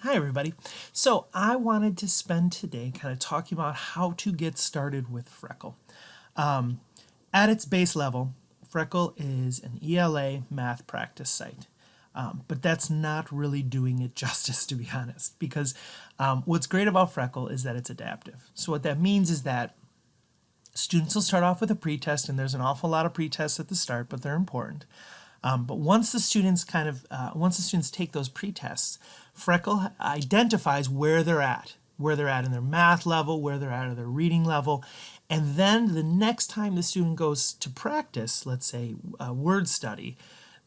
Hi everybody. So I wanted to spend today kind of talking about how to get started with Freckle. At its base level, Freckle is an ELA math practice site. But that's not really doing it justice, to be honest, because what's great about Freckle is that it's adaptive. So what that means is that students will start off with a pretest, and there's an awful lot of pretests at the start, but they're important. But once the students take those pretests, Freckle identifies where they're at in their math level, where they're at their reading level, and then the next time the student goes to practice, let's say a word study,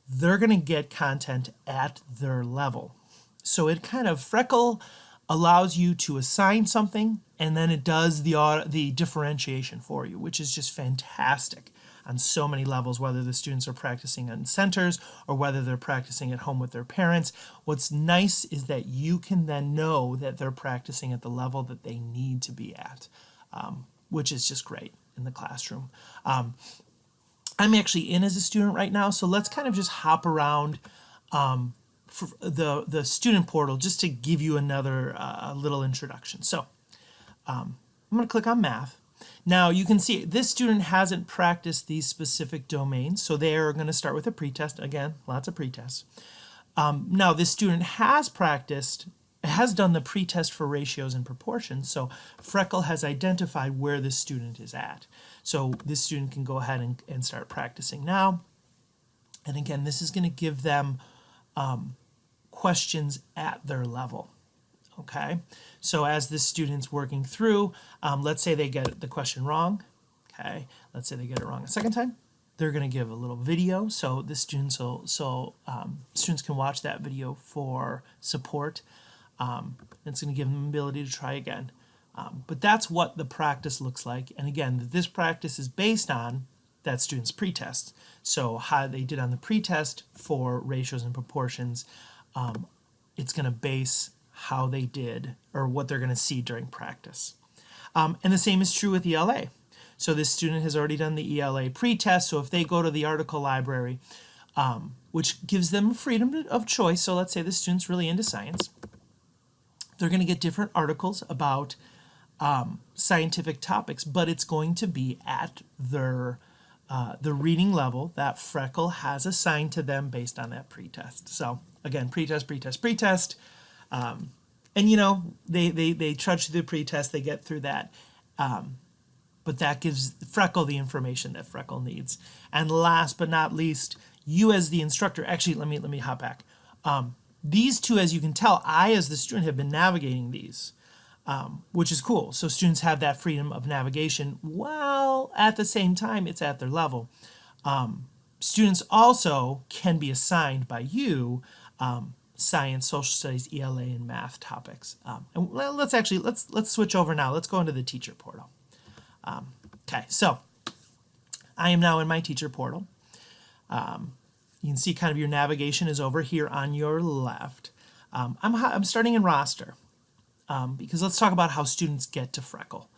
they're going to get content at their level. So it kind of Freckle allows you to assign something, and then it does the differentiation for you, which is just fantastic on so many levels, whether the students are practicing on centers or whether they're practicing at home with their parents. What's nice is that you can then know that they're practicing at the level that they need to be at, which is just great in the classroom. I'm actually in as a student right now, so let's kind of just hop around for the student portal just to give you another little introduction. So I'm going to click on math. Now you can see this student hasn't practiced these specific domains, so they are going to start with a pretest. Again, lots of pretests. Now this student has done the pretest for ratios and proportions, so Freckle has identified where this student is at. So this student can go ahead and start practicing now. And again, this is going to give them questions at their level. Okay, so as this student's working through, let's say they get the question wrong. Okay, let's say they get it wrong a second time. They're going to give a little video, so the students students can watch that video for support. It's going to give them the ability to try again. But that's what the practice looks like. And again, this practice is based on that student's pretest. So how they did on the pretest for ratios and proportions, it's going to base how they did or what they're going to see during practice. And the same is true with ELA. So this student has already done the ELA pretest, so if they go to the article library, which gives them freedom of choice, so let's say the student's really into science, they're going to get different articles about scientific topics, but it's going to be at their the reading level that Freckle has assigned to them based on that pretest. So again, pretest. And you know, they trudge through the pretest, they get through that. But that gives Freckle the information that Freckle needs. And last but not least, you as the instructor, actually let me hop back. These two, as you can tell, I as the student have been navigating these, which is cool. So students have that freedom of navigation while at the same time it's at their level. Students also can be assigned by you science, social studies, ELA, and math topics. And let's switch over now. Let's go into the teacher portal. Okay, so I am now in my teacher portal. You can see kind of your navigation is over here on your left. I'm starting in roster because let's talk about how students get to Freckle.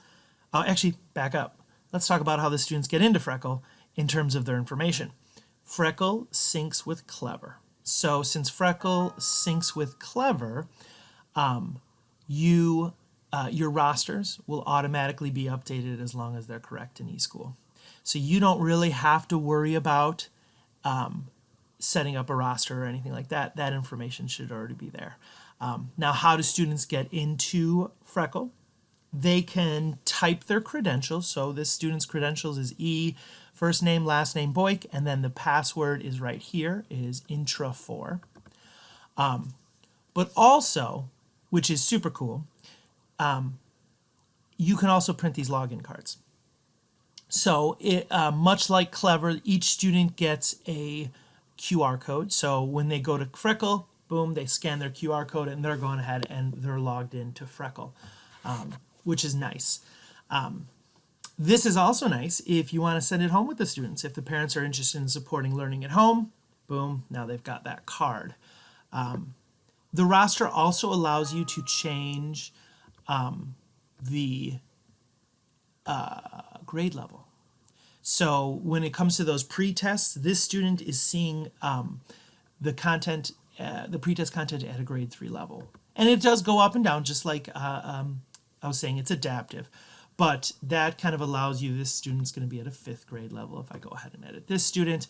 Actually, back up. Let's talk about how the students get into Freckle in terms of their information. Freckle syncs with Clever. So since Freckle syncs with Clever, your rosters will automatically be updated as long as they're correct in eSchool. So you don't really have to worry about setting up a roster or anything like that. That information should already be there. Now, how do students get into Freckle? They can type their credentials. So this student's credentials is first name, last name, Boyk, and then the password is right here, is intra4. But also, which is super cool, you can also print these login cards. So much like Clever, each student gets a QR code. So when they go to Freckle, boom, they scan their QR code and they're going ahead and they're logged into Freckle, which is nice. This is also nice if you want to send it home with the students. If the parents are interested in supporting learning at home, boom, now they've got that card. The roster also allows you to change the grade level. So when it comes to those pre-tests, this student is seeing the content, the pre-test content at a grade 3 level. And it does go up and down, just like I was saying, it's adaptive. But that kind of allows you, this student's going to be at a 5th grade level if I go ahead and edit this student.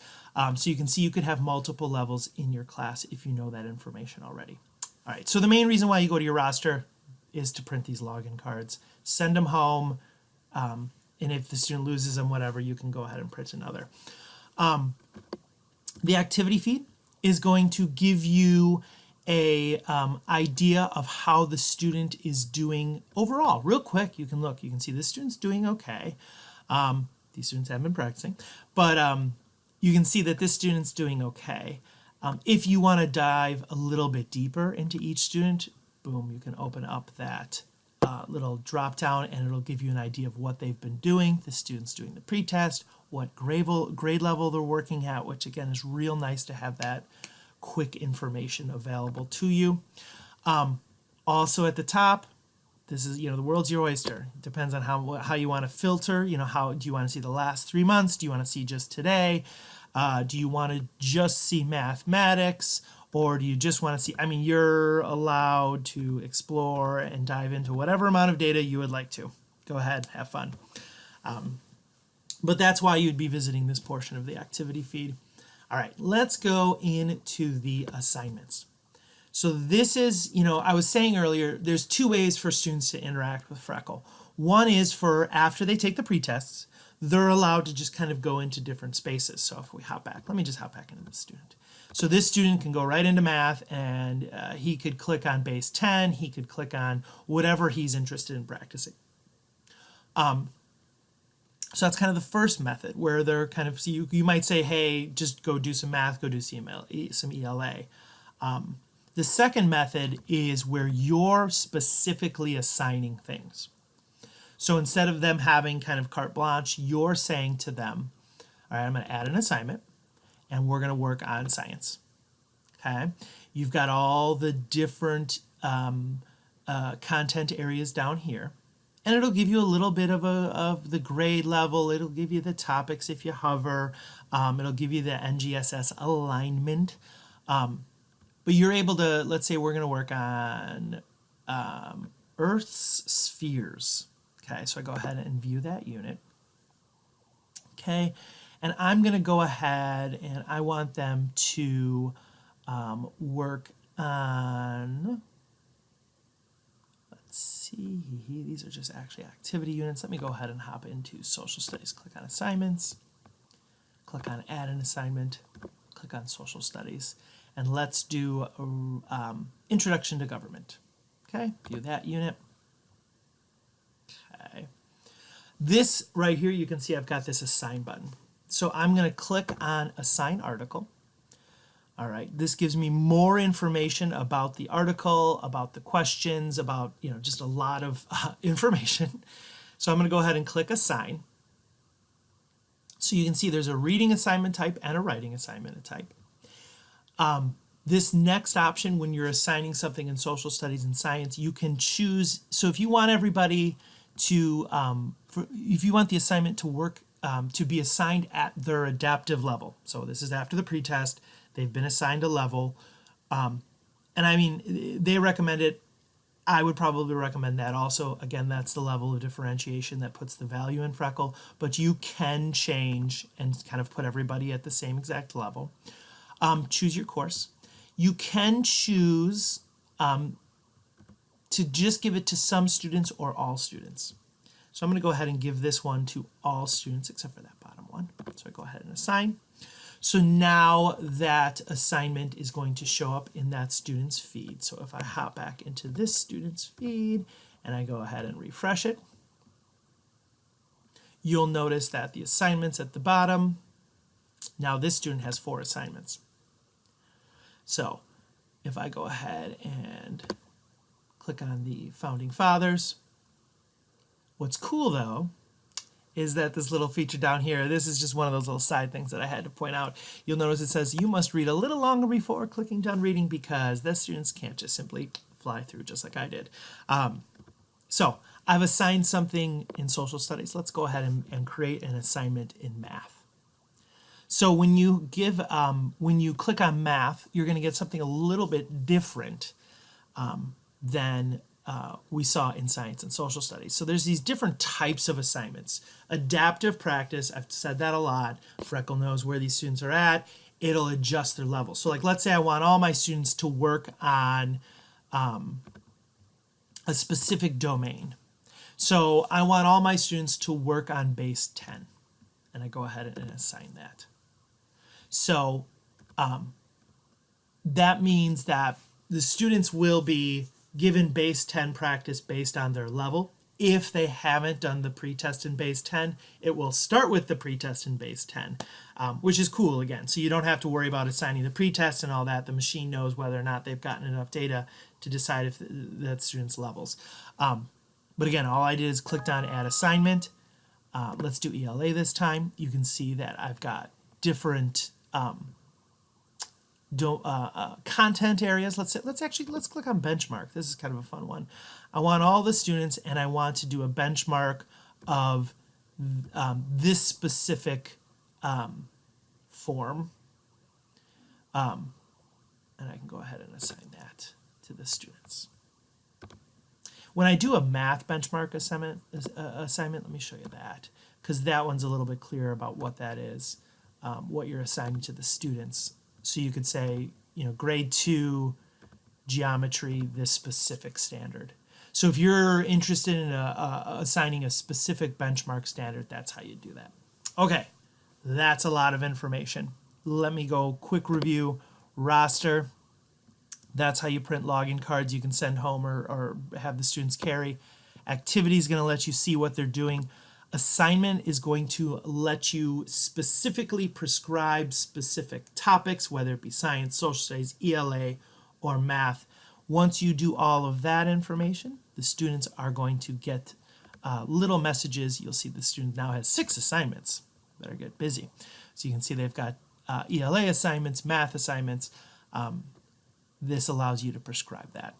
So you can see you could have multiple levels in your class if you know that information already. All right, so the main reason why you go to your roster is to print these login cards, send them home, and if the student loses them, whatever, you can go ahead and print another. The activity feed is going to give you a idea of how the student is doing overall. Real quick, you can look, you can see this student's doing okay. These students haven't been practicing, but you can see that this student's doing okay. If you want to dive a little bit deeper into each student, boom, you can open up that little drop down and it'll give you an idea of what they've been doing. The student's doing the pretest, what grade level they're working at, which again is real nice to have that quick information available to you. Also at the top, this is, the world's your oyster. It depends on how you want to filter. How do you want to see the last 3 months? Do you want to see just today? Do you want to just see mathematics? Or do you just want to see, you're allowed to explore and dive into whatever amount of data you would like to. Go ahead, have fun. But that's why you'd be visiting this portion of the activity feed. All right, let's go into the assignments. So this is, I was saying earlier, there's 2 ways for students to interact with Freckle. One is for after they take the pretests, they're allowed to just kind of go into different spaces. So if we hop back, let me just hop back into this student. So this student can go right into math and he could click on base 10, he could click on whatever he's interested in practicing. So that's kind of the first method where they're kind of, so you might say, hey, just go do some math, go do some ELA. The second method is where you're specifically assigning things. So instead of them having kind of carte blanche, you're saying to them, all right, I'm going to add an assignment and we're going to work on science. Okay, you've got all the different content areas down here. And it'll give you a little bit of the grade level. It'll give you the topics if you hover. It'll give you the NGSS alignment. But you're able to, let's say we're going to work on Earth's spheres. Okay, so I go ahead and view that unit. Okay, and I'm going to go ahead and I want them to work on, see, these are just actually activity units. Let me go ahead and hop into social studies. Click on assignments, click on add an assignment, click on social studies, and let's do introduction to government. Okay, view that unit. Okay, this right here, you can see I've got this assign button. So I'm going to click on assign article. All right, this gives me more information about the article, about the questions, about, just a lot of information. So I'm going to go ahead and click assign. So you can see there's a reading assignment type and a writing assignment type. This next option, when you're assigning something in social studies and science, you can choose. So if you want everybody to, if you want the assignment to work, to be assigned at their adaptive level. So this is after the pretest. They've been assigned a level. And they recommend it. I would probably recommend that also. Again, that's the level of differentiation that puts the value in Freckle. But you can change and kind of put everybody at the same exact level. Choose your course. You can choose to just give it to some students or all students. So I'm going to go ahead and give this one to all students except for that bottom one. So I go ahead and assign. So now that assignment is going to show up in that student's feed. So if I hop back into this student's feed and I go ahead and refresh it, you'll notice that the assignment's at the bottom. Now this student has 4 assignments. So if I go ahead and click on the Founding Fathers, what's cool though is that this little feature down here, this is just one of those little side things that I had to point out. You'll notice it says you must read a little longer before clicking done reading because the students can't just simply fly through just like I did. So I've assigned something in social studies. Let's go ahead and create an assignment in math. So when you click on math, you're going to get something a little bit different than we saw in science and social studies. So there's these different types of assignments. Adaptive practice, I've said that a lot. Freckle knows where these students are at. It'll adjust their level. So like, let's say I want all my students to work on a specific domain. So I want all my students to work on base 10. And I go ahead and assign that. So that means that the students will be given base 10 practice based on their level. If they haven't done the pretest in base 10, it will start with the pretest in base 10, which is cool again. So you don't have to worry about assigning the pretest and all that. The machine knows whether or not they've gotten enough data to decide if that student's levels. But again, all I did is clicked on add assignment. Let's do ELA this time. You can see that I've got different content areas. Let's click on benchmark. This is kind of a fun one. I want all the students, and I want to do a benchmark of this specific form, and I can go ahead and assign that to the students. When I do a math benchmark assignment, let me show you that, because that one's a little bit clearer about what that is, what you're assigning to the students. So you could say, grade 2 geometry, this specific standard. So if you're interested in assigning a specific benchmark standard, that's how you do that. Okay, that's a lot of information. Let me go quick review. Roster, that's how you print login cards you can send home or have the students carry. Activity is going to let you see what they're doing. Assignment is going to let you specifically prescribe specific topics, whether it be science, social studies, ELA, or math. Once you do all of that information, the students are going to get little messages. You'll see the student now has 6 assignments. Better get busy. So you can see they've got ELA assignments, math assignments. This allows you to prescribe that.